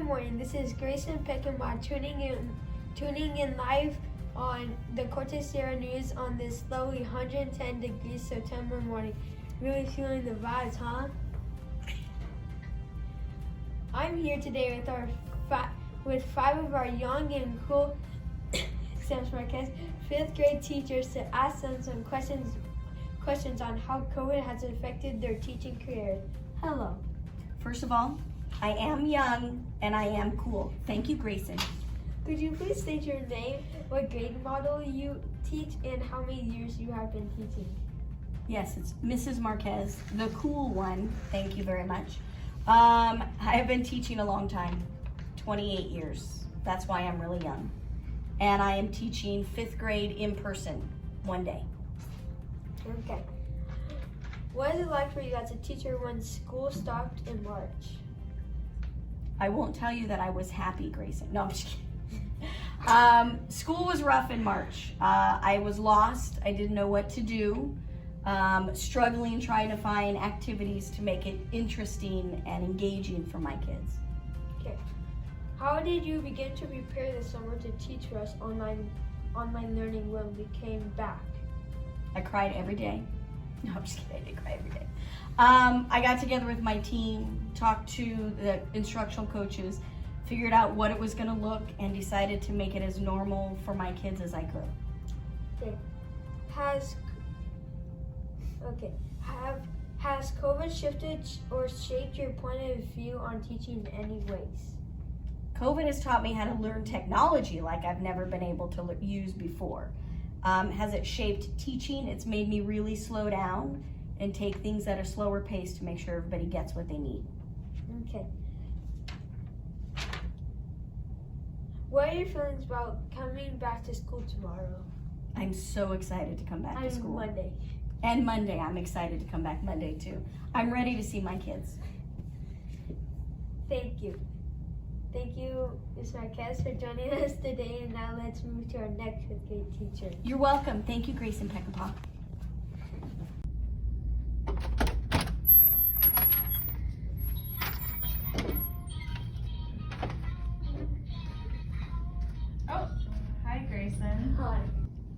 morning. This is Grayson Peckinpah tuning in live on the Corte News on this lovely 110 degrees September morning. Really feeling the vibes, huh? I'm here today with five of our young and cool Sam Marquez 5th grade teachers to ask them some questions on how COVID has affected their teaching careers. Hello. First of all, I am young and I am cool. Thank you, Grayson. Could you please state your name, what grade model you teach, and how many years you have been teaching? Yes, it's Mrs. Marquez, the cool one. Thank you very much. I have been teaching a long time, 28 years. That's why I'm really young. And I am teaching 5th grade in person one day. Okay. What is it like for you as a teacher when school stopped in March? I won't tell you that I was happy, Grayson. No, I'm just kidding. School was rough in March. I was lost. I didn't know what to do. Struggling trying to find activities to make it interesting and engaging for my kids. Okay. How did you begin to prepare this summer to teach us online learning when we came back? I cried every day. No, I'm just kidding. I didn't cry every day. I got together with my team, talked to the instructional coaches, figured out what it was going to look, and decided to make it as normal for my kids as I could. Okay. Has COVID shifted or shaped your point of view on teaching in any ways? COVID has taught me how to learn technology like I've never been able to use before. Has it shaped teaching? It's made me really slow down and take things at a slower pace to make sure everybody gets what they need. Okay. What are your feelings about coming back to school tomorrow? I'm so excited to come back to school. Monday. And Monday, I'm excited to come back Monday too. I'm ready to see my kids. Thank you. Thank you, Ms. Marquez, for joining us today. And now let's move to our next 5th grade teacher. You're welcome. Thank you, Grayson Peckinpah. Oh, hi, Grayson. Hi.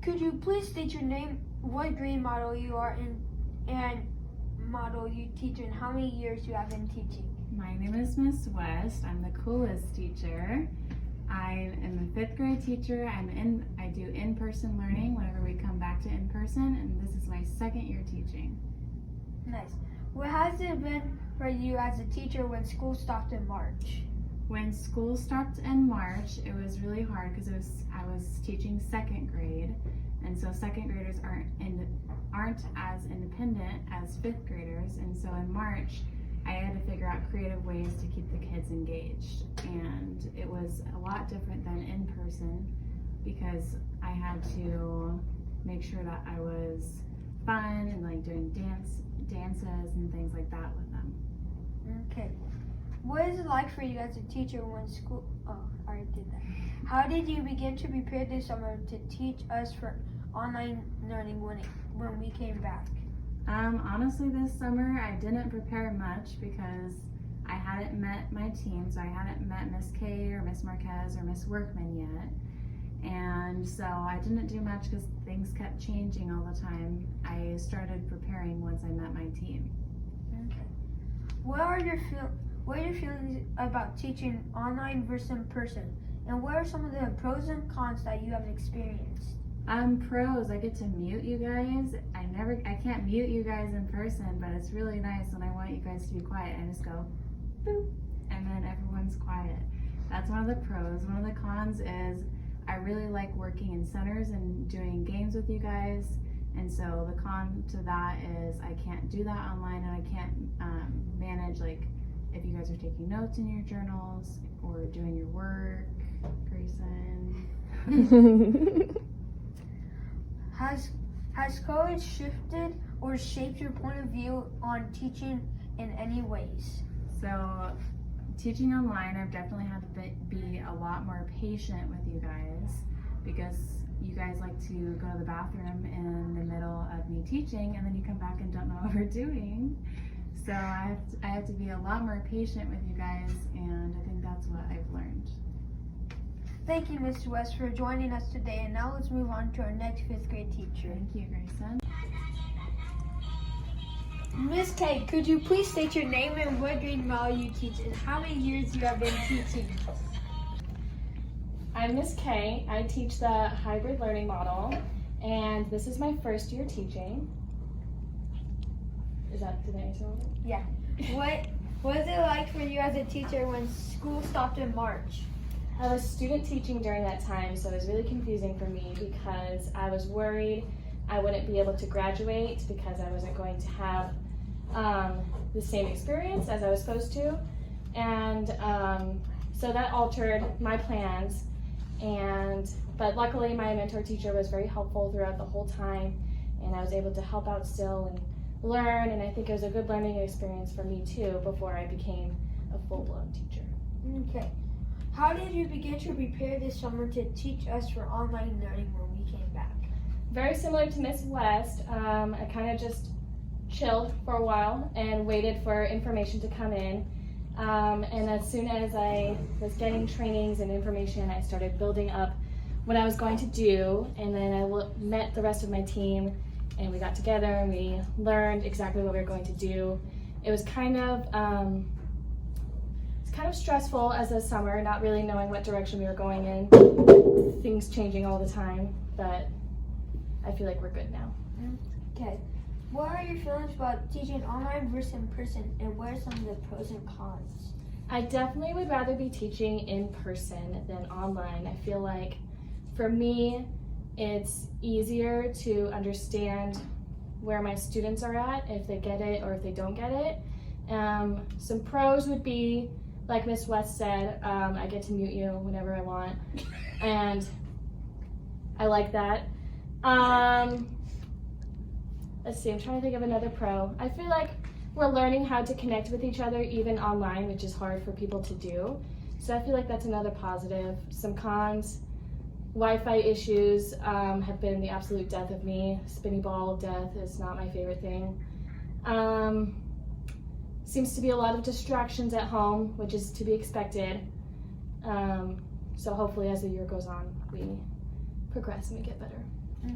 Could you please state your name, what grade model you are and model you teach, and how many years you have been teaching? My name is Miss West. I'm the coolest teacher. I am a 5th grade teacher. I do in-person learning whenever we come back to in-person, and this is my 2nd year teaching. Nice. What has it been for you as a teacher when school stopped in March? When school stopped in March, it was really hard because I was teaching 2nd grade, and so 2nd graders aren't as independent as 5th graders, and so in March I had to figure out creative ways to keep the kids engaged, and it was a lot different than in person because I had to make sure that I was fun and like doing dances and things like that with them. Okay. What is it like for you as a teacher when school... Oh, I already did that. How did you begin to prepare this summer to teach us for online learning when we came back? Honestly, this summer I didn't prepare much because I hadn't met my team, so I hadn't met Miss K or Miss Marquez or Miss Workman yet. And so I didn't do much because things kept changing all the time. I started preparing once I met my team. Okay. What are your feelings about teaching online versus in person? And what are some of the pros and cons that you have experienced? Pros, I get to mute you guys. I can't mute you guys in person, but it's really nice when I want you guys to be quiet. I just go, boop, and then everyone's quiet. That's one of the pros. One of the cons is I really like working in centers and doing games with you guys. And so the con to that is I can't do that online, and I can't manage like if you guys are taking notes in your journals or doing your work, Grayson. Has COVID shifted or shaped your point of view on teaching in any ways? So teaching online, I've definitely had to be a lot more patient with you guys because you guys like to go to the bathroom in the middle of me teaching, and then you come back and don't know what we're doing. So I have to be a lot more patient with you guys, and I think that's that's what I've learned. Thank you, Ms. West, for joining us today. And now let's move on to our next 5th grade teacher. Thank you, Grayson. Ms. K, could you please state your name and what grade model you teach and how many years you have been teaching? I'm Ms. K. I teach the hybrid learning model, and this is my first year teaching. Did I answer all of it? Yeah. What was it like for you as a teacher when school stopped in March? I was student teaching during that time, so it was really confusing for me because I was worried I wouldn't be able to graduate because I wasn't going to have the same experience as I was supposed to. And so that altered my plans. But luckily my mentor teacher was very helpful throughout the whole time, and I was able to help out still and learn, and I think it was a good learning experience for me too before I became a full-blown teacher. Okay. How did you begin to prepare this summer to teach us for online learning when we came back? Very similar to Miss West, I kind of just chilled for a while and waited for information to come in. And as soon as I was getting trainings and information, I started building up what I was going to do, and then I met the rest of my team, and we got together and we learned exactly what we were going to do. It was kind of stressful as a summer, not really knowing what direction we were going in, things changing all the time, but I feel like we're good now. Okay. What are your feelings about teaching online versus in person, and what are some of the pros and cons? I definitely would rather be teaching in person than online. I feel like for me, it's easier to understand where my students are at, if they get it or if they don't get it. Some pros would be, like Miss West said, I get to mute you whenever I want, and I like that. Let's see, I'm trying to think of another pro. I feel like we're learning how to connect with each other even online, which is hard for people to do. So I feel like that's another positive. Some cons, Wi-Fi issues have been the absolute death of me. Spinny ball death is not my favorite thing. Seems to be a lot of distractions at home, which is to be expected. So hopefully as the year goes on, we progress and we get better.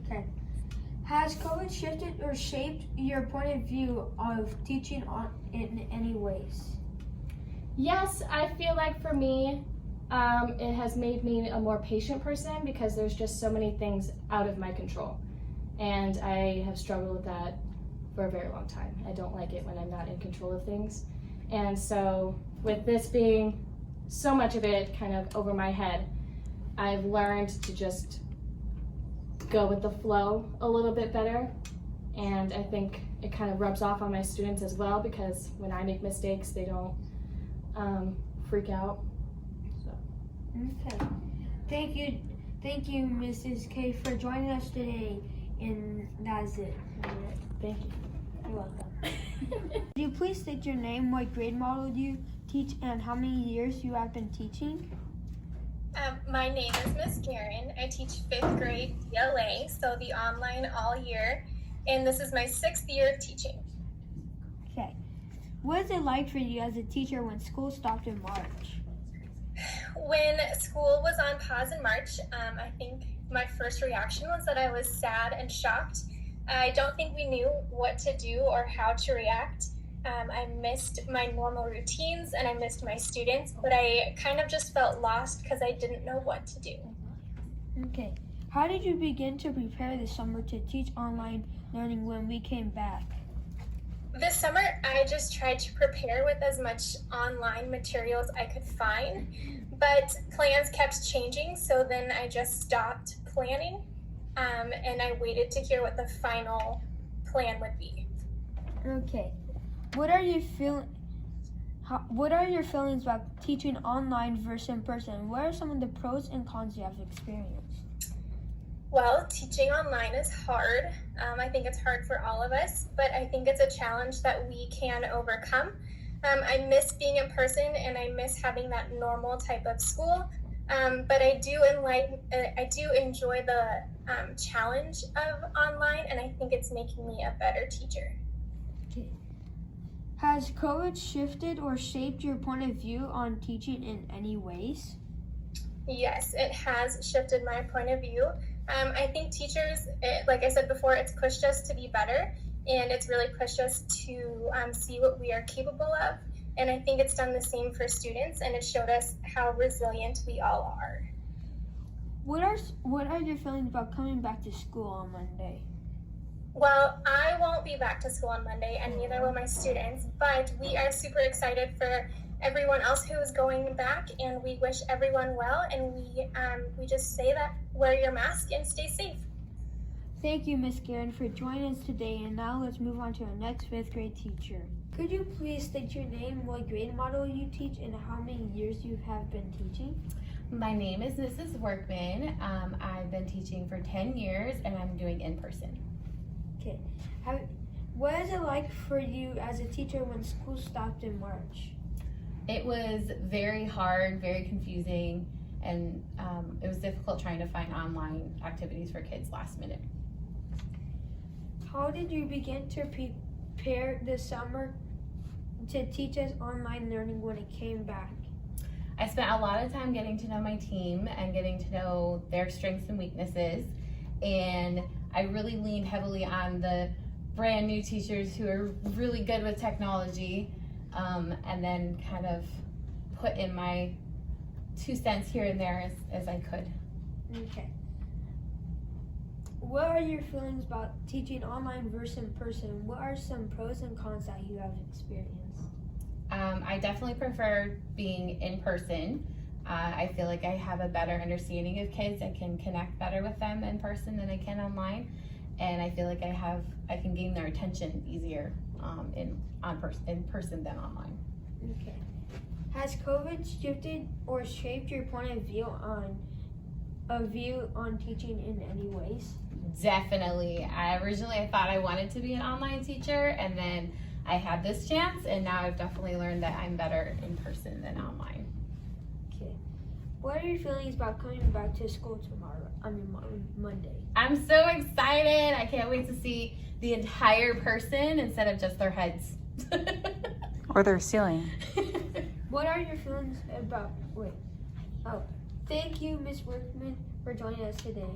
Okay. Has COVID shifted or shaped your point of view of teaching in any ways? Yes, I feel like for me, it has made me a more patient person because there's just so many things out of my control. And I have struggled with that for a very long time. I don't like it when I'm not in control of things. And so with this being so much of it kind of over my head, I've learned to just go with the flow a little bit better, and I think it kind of rubs off on my students as well because when I make mistakes they don't freak out. So. Okay. Thank you Mrs. K for joining us today, and that's it. Thank you. You're welcome. Could you please state your name, what grade model you teach, and how many years you have been teaching? My name is Miss Karen. I teach 5th grade DLA, so the online all year, and this is my 6th year of teaching. Okay. What is it like for you as a teacher when school stopped in March? When school was on pause in March, I think my first reaction was that I was sad and shocked. I don't think we knew what to do or how to react. I missed my normal routines and I missed my students, but I kind of just felt lost because I didn't know what to do. Okay. How did you begin to prepare this summer to teach online learning when we came back? This summer, I just tried to prepare with as much online materials I could find, but plans kept changing, so then I just stopped planning, and I waited to hear what the final plan would be. Okay. What are your feelings about teaching online versus in person? What are some of the pros and cons you have experienced? Well, teaching online is hard. I think it's hard for all of us, but I think it's a challenge that we can overcome. I miss being in person and I miss having that normal type of school, but I do enjoy the challenge of online, and I think it's making me a better teacher. Okay. Has COVID shifted or shaped your point of view on teaching in any ways? Yes, it has shifted my point of view. I think teachers, like I said before, it's pushed us to be better, and it's really pushed us to see what we are capable of. And I think it's done the same for students, and it showed us how resilient we all are. What are your feelings about coming back to school on Monday? Well, I won't be back to school on Monday, and neither will my students, but we are super excited for everyone else who is going back, and we wish everyone well, and we just say that wear your mask and stay safe. Thank you, Miss Guerin, for joining us today, and now let's move on to our next 5th grade teacher. Could you please state your name, what grade model you teach, and how many years you have been teaching? My name is Mrs. Workman. I've been teaching for 10 years, and I'm doing in-person. Okay. What is it like for you as a teacher when school stopped in March? It was very hard, very confusing, and it was difficult trying to find online activities for kids last minute. How did you begin to prepare this summer to teach us online learning when it came back? I spent a lot of time getting to know my team and getting to know their strengths and weaknesses, and I really leaned heavily on the brand new teachers who are really good with technology, and then kind of put in my 2 cents here and there as I could. Okay. What are your feelings about teaching online versus in person? What are some pros and cons that you have experienced? I definitely prefer being in person. I feel like I have a better understanding of kids. I can connect better with them in person than I can online, and I feel like I can gain their attention easier in person than online. Okay. Has COVID shifted or shaped your point of view on teaching in any ways? Definitely. Originally I thought I wanted to be an online teacher, and then I had this chance, and now I've definitely learned that I'm better in person than online. Okay. What are your feelings about coming back to school Monday? I'm so excited. I can't wait to see the entire person instead of just their heads. Or their ceiling. What are your feelings about, thank you, Miss Workman, for joining us today.